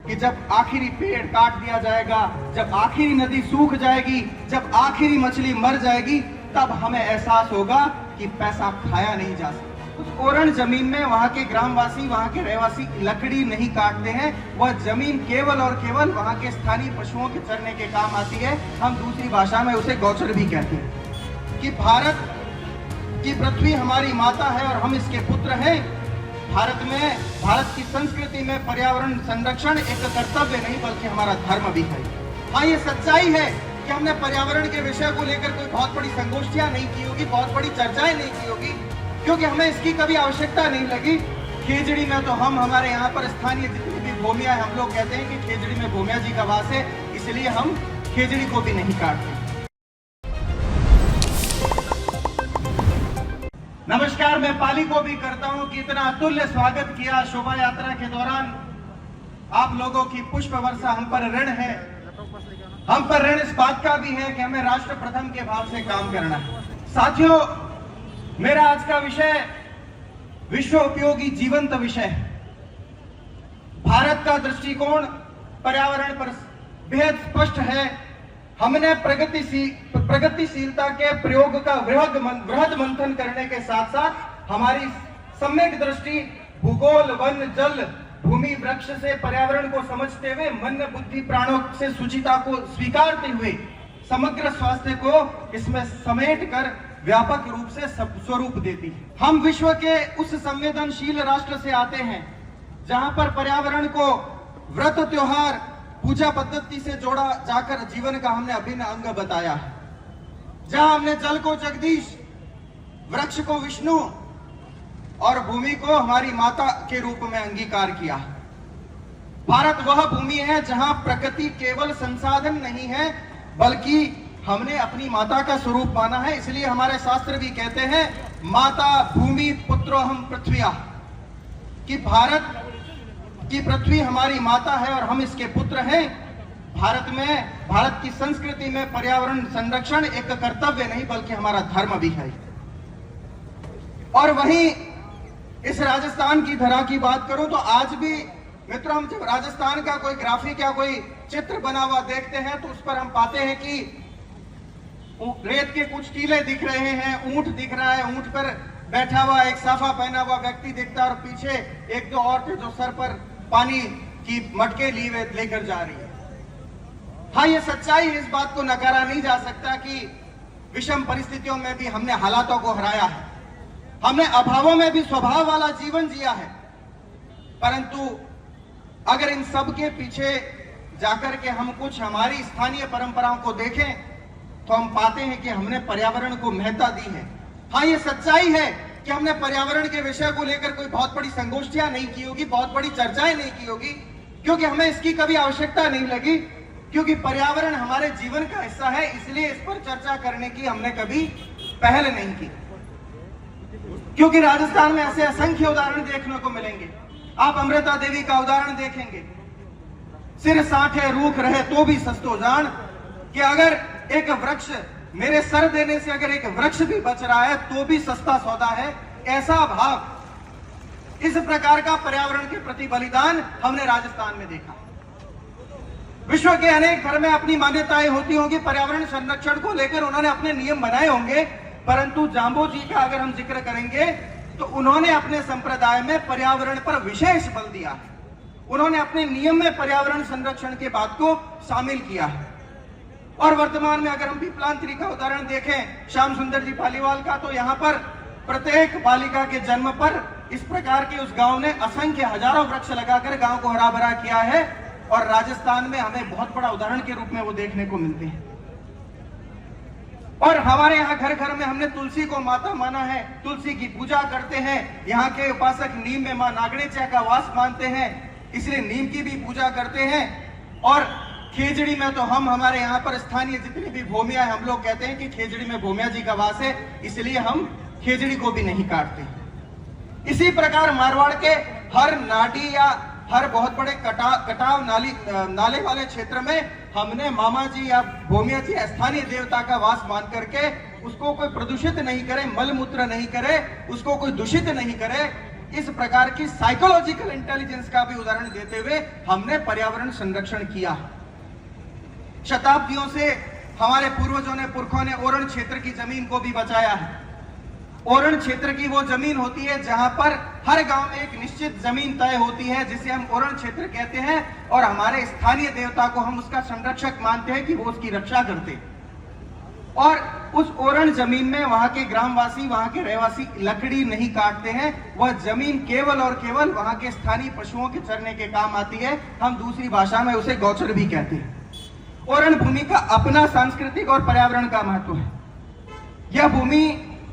कि जब आखिरी पेड़ काट दिया जाएगा, जब आखिरी नदी सूख जाएगी, जब आखिरी मछली मर जाएगी, तब हमें एहसास होगा कि पैसा खाया नहीं जा सकता। उस ओरण जमीन में वहां के ग्रामवासी, वहां के रहवासी लकड़ी नहीं काटते हैं। वह जमीन केवल और केवल वहां के स्थानीय पशुओं के चरने के काम आती है। हम दूसरी भाषा में उसे गौचर भी कहते हैं। कि भारत की पृथ्वी हमारी माता है और हम इसके पुत्र हैं। भारत की संस्कृति में पर्यावरण संरक्षण एक कर्तव्य नहीं बल्कि हमारा धर्म भी है। हाँ, ये सच्चाई है कि हमने पर्यावरण के विषय को लेकर कोई बहुत बड़ी संगोष्ठियां नहीं की होगी, बहुत बड़ी चर्चाएं नहीं की होगी, क्योंकि हमें इसकी कभी आवश्यकता नहीं लगी। खेजड़ी में तो हमारे यहाँ पर स्थानीय जितनी भी भूमिया है, हम लोग कहते हैं कि खेजड़ी में भूमिया जी का वास है, इसलिए हम खेजड़ी को भी नहीं काटते। नमस्कार, मैं पाली को भी करता हूं कि इतना अतुल्य स्वागत किया शोभा यात्रा के दौरान। आप लोगों की पुष्प वर्षा हम पर ऋण है। हम पर ऋण इस बात का भी है कि हमें राष्ट्र प्रथम के भाव से काम करना है। साथियों, मेरा आज का विषय विश्व उपयोगी जीवंत विषय है। भारत का दृष्टिकोण पर्यावरण पर बेहद स्पष्ट है। हमने प्रगतिशीलता के प्रयोग का वृहद मंथन करने के साथ साथ हमारी सम्यक दृष्टि भूगोल, वन, जल, भूमि, वृक्ष से पर्यावरण को समझते हुए मन, बुद्धि, प्राणों से शुचिता को स्वीकारते हुए समग्र स्वास्थ्य को इसमें समेट कर व्यापक रूप से स्वरूप देती है। हम विश्व के उस संवेदनशील राष्ट्र से आते हैं जहां पर पर्यावरण को व्रत, त्योहार, पूजा पद्धति से जोड़ा जाकर जीवन का हमने अभिन्न अंग बताया है। जहां हमने जल को जगदीश, वृक्ष को विष्णु और भूमि को हमारी माता के रूप में अंगीकार किया। भारत वह भूमि है जहां प्रकृति केवल संसाधन नहीं है बल्कि हमने अपनी माता का स्वरूप माना है। इसलिए हमारे शास्त्र भी कहते हैं, माता भूमि पुत्रोहम पृथ्व्या, कि भारत की पृथ्वी हमारी माता है और हम इसके पुत्र हैं। भारत की संस्कृति में पर्यावरण संरक्षण एक कर्तव्य नहीं बल्कि हमारा धर्म भी है। और वहीं इस राजस्थान की धरा की बात करूं तो आज भी मित्रों, हम जब राजस्थान का कोई ग्राफिक या कोई चित्र बना हुआ देखते हैं तो उस पर हम पाते हैं कि रेत के कुछ टीले दिख रहे हैं, ऊंट दिख रहा है, ऊंट पर बैठा हुआ एक साफा पहना हुआ व्यक्ति दिखता है और पीछे एक दो औरतें जो सर पर पानी की मटके लिए लेकर जा रही है। हाँ, ये सच्चाई है, इस बात को नकारा नहीं जा सकता कि विषम परिस्थितियों में भी हमने हालातों को हराया है। हमने अभावों में भी स्वभाव वाला जीवन जिया है। परंतु अगर इन सब के पीछे जाकर के हम कुछ हमारी स्थानीय परंपराओं को देखें तो हम पाते हैं कि हमने पर्यावरण को महत्ता दी है। हाँ, ये सच्चाई है कि हमने पर्यावरण के विषय को लेकर कोई बहुत बड़ी संगोष्ठियां नहीं की होगी, बहुत बड़ी चर्चाएं नहीं की होगी, क्योंकि हमें इसकी कभी आवश्यकता नहीं लगी, क्योंकि पर्यावरण हमारे जीवन का हिस्सा है। इसलिए इस पर चर्चा करने की हमने कभी पहल नहीं की। क्योंकि राजस्थान में ऐसे असंख्य उदाहरण देखने को मिलेंगे। आप अमृता देवी का उदाहरण देखेंगे, सिर साठे रूख रहे तो भी सस्तो जान, कि अगर एक वृक्ष मेरे सर देने से अगर एक वृक्ष भी बच रहा है तो भी सस्ता सौदा है। ऐसा भाव, इस प्रकार का पर्यावरण के प्रति बलिदान हमने राजस्थान में देखा। विश्व के अनेक धर्म में अपनी मान्यताएं होती होंगी, पर्यावरण संरक्षण को लेकर उन्होंने अपने नियम बनाए होंगे, परंतु जाम्बो जी का अगर हम जिक्र करेंगे तो उन्होंने अपने संप्रदाय में पर्यावरण पर विशेष बल दिया है। उन्होंने अपने नियम में पर्यावरण संरक्षण के बात को शामिल किया है। और वर्तमान में अगर हम पीपलांतरी का उदाहरण देखें, श्याम सुंदर जी पालीवाल का, तो यहाँ पर प्रत्येक बालिका के जन्म पर इस प्रकार के उस गांव ने असंख्य हजारों वृक्ष लगाकर गांव को हरा भरा किया है। और राजस्थान में हमें बहुत बड़ा उदाहरण के रूप में वो देखने को मिलते हैं। और हमारे यहाँ घर घर में हमने तुलसी को माता माना है, तुलसी की पूजा करते हैं। यहाँ के उपासक नीम में मां नागणेचा का वास मानते हैं, इसलिए नीम की भी पूजा करते हैं। और खेजड़ी में तो हमारे यहाँ पर स्थानीय जितनी भी भूमिया है, हम लोग कहते हैं कि खेजड़ी में भूमिया जी का वास है, इसलिए हम खेजड़ी को भी नहीं काटते। इसी प्रकार मारवाड़ के हर नाटी या हर बहुत बड़े कटाव नाले वाले क्षेत्र में हमने मामा जी या भूमिया जी स्थानीय देवता का वास मान करके उसको कोई प्रदूषित नहीं करे, मल मूत्र नहीं करे, उसको कोई दूषित नहीं करे, इस प्रकार की साइकोलॉजिकल इंटेलिजेंस का भी उदाहरण देते हुए हमने पर्यावरण संरक्षण किया। शताब्दियों से हमारे पूर्वजों ने, पुरखों ने ओरण क्षेत्र की जमीन को भी बचाया है। ओरण क्षेत्र की वो जमीन होती है जहां पर हर गांव में एक निश्चित जमीन तय होती है, जिसे हम ओरण क्षेत्र कहते हैं, और हमारे स्थानीय देवता को हम उसका संरक्षक मानते हैं कि वो उसकी रक्षा करते। और उस ओरण जमीन में वहां के ग्रामवासी, वहां के रहवासी लकड़ी नहीं काटते हैं, वह जमीन केवल और केवल वहां के स्थानीय पशुओं के चरने के काम आती है। हम दूसरी भाषा में उसे गौचर भी कहते हैं। ओरण भूमि का अपना सांस्कृतिक और पर्यावरण का महत्व है। यह भूमि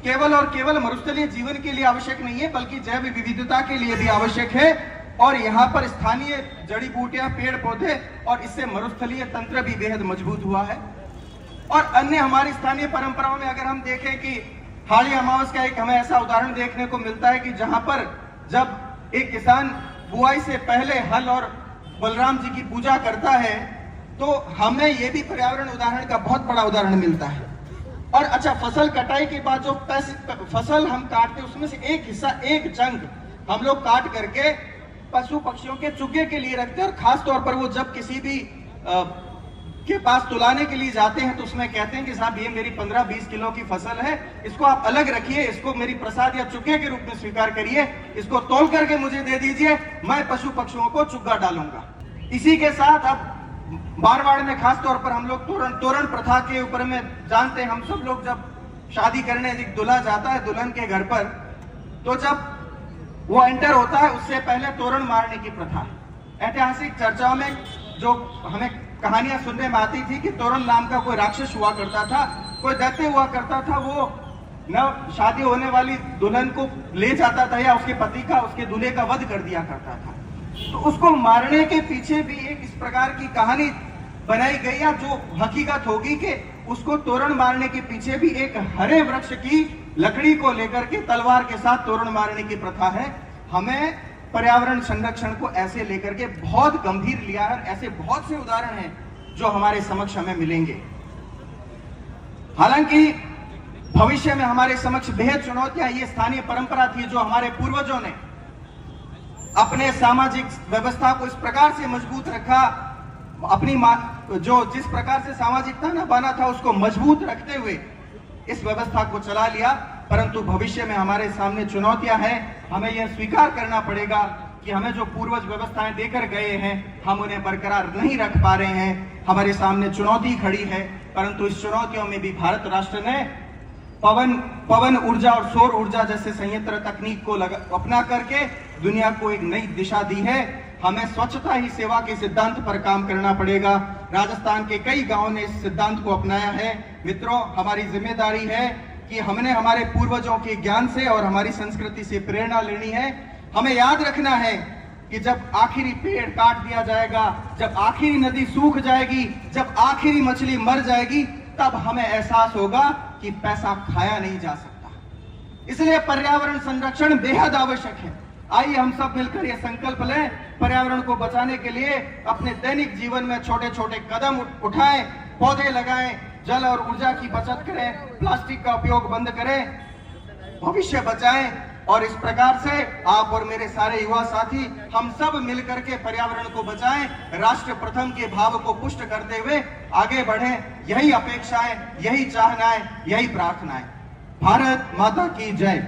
केवल और केवल मरुस्थलीय जीवन के लिए आवश्यक नहीं है, बल्कि जैव विविधता के लिए भी आवश्यक है। और यहाँ पर स्थानीय जड़ी बूटियां, पेड़ पौधे, और इससे मरुस्थलीय तंत्र भी बेहद मजबूत हुआ है। और अन्य हमारी स्थानीय परंपराओं में अगर हम देखें कि हाड़ी अमावस का एक हमें ऐसा उदाहरण देखने को मिलता है कि जहां पर जब एक किसान बुआई से पहले हल और बलराम जी की पूजा करता है, तो हमें यह भी पर्यावरण उदाहरण का बहुत बड़ा उदाहरण मिलता है। और अच्छा, फसल कटाई के बाद जो फसल हम काटते हैं उसमें से एक हिस्सा, एक चंक हम लोग काट करके पशु पक्षियों के चुगे के लिए रखते हैं। और खास तौर पर वो जब किसी भी के पास तुलाने के लिए जाते हैं तो उसमें कहते हैं कि साहब ये मेरी 15-20 किलो की फसल है, इसको आप अलग रखिए, इसको मेरी प्रसाद या चुगे के रूप में स्वीकार करिए, इसको तौल करके मुझे दे दीजिए, मैं पशु पक्षियों को चुग्गा डालूंगा। इसी के साथ अब मारवाड़ में खास तौर पर हम लोग तोरण प्रथा के ऊपर में जानते हैं। हम सब लोग जब शादी करने एक दूल्हा जाता है दुल्हन के घर पर, तो जब वो एंटर होता है उससे पहले तोरण मारने की प्रथा। ऐतिहासिक चर्चाओं में जो हमें कहानियां सुनने में आती थी कि तोरण नाम का कोई राक्षस हुआ करता था, कोई दैत्य हुआ करता था, वो न शादी होने वाली दुल्हन को ले जाता था या उसके पति का, उसके दूल्हे का वध कर दिया करता था। तो उसको मारने के पीछे भी एक इस प्रकार की कहानी बनाई गई है, जो हकीकत होगी कि उसको तोरण मारने के पीछे भी एक हरे वृक्ष की लकड़ी को लेकर के तलवार के साथ तोरण मारने की प्रथा है। हमें पर्यावरण संरक्षण को ऐसे लेकर के बहुत गंभीर लिया है। ऐसे बहुत से उदाहरण हैं जो हमारे समक्ष हमें मिलेंगे। हालांकि भविष्य में हमारे समक्ष बेहद चुनौतियां, ये स्थानीय परंपरा थी जो हमारे पूर्वजों ने अपने सामाजिक व्यवस्था को इस प्रकार से मजबूत रखा, अपनी जो जिस प्रकार से सामाजिक ताना बाना था उसको मजबूत रखते हुए इस व्यवस्था को चला लिया। परंतु भविष्य में हमारे सामने चुनौतियां हैं। हमें यह स्वीकार करना पड़ेगा कि हमें जो पूर्वज व्यवस्थाएं देकर गए हैं हम उन्हें बरकरार नहीं रख पा रहे हैं। हमारे सामने चुनौती खड़ी है, परंतु इस चुनौतियों में भी भारत राष्ट्र ने पवन ऊर्जा और सौर ऊर्जा जैसे संयंत्र तकनीक को अपना करके दुनिया को एक नई दिशा दी है। हमें स्वच्छता ही सेवा के सिद्धांत पर काम करना पड़ेगा। राजस्थान के कई गांवों ने इस सिद्धांत को अपनाया है। मित्रों, हमारी जिम्मेदारी है कि हमने हमारे पूर्वजों के ज्ञान से और हमारी संस्कृति से प्रेरणा लेनी है। हमें याद रखना है कि जब आखिरी पेड़ काट दिया जाएगा, जब आखिरी नदी सूख जाएगी, जब आखिरी मछली मर जाएगी, तब हमें एहसास होगा कि पैसा खाया नहीं जा सकता। इसलिए पर्यावरण संरक्षण बेहद आवश्यक है। आइए हम सब मिलकर यह संकल्प लें, पर्यावरण को बचाने के लिए अपने दैनिक जीवन में छोटे छोटे कदम उठाएं, पौधे लगाएं, जल और ऊर्जा की बचत करें, प्लास्टिक का उपयोग बंद करें, भविष्य बचाएं। और इस प्रकार से आप और मेरे सारे युवा साथी हम सब मिलकर के पर्यावरण को बचाएं, राष्ट्र प्रथम के भाव को पुष्ट करते हुए आगे बढ़ें। यही अपेक्षाएं, यही चाहनाएं, यही प्रार्थनाएं। भारत माता की जय।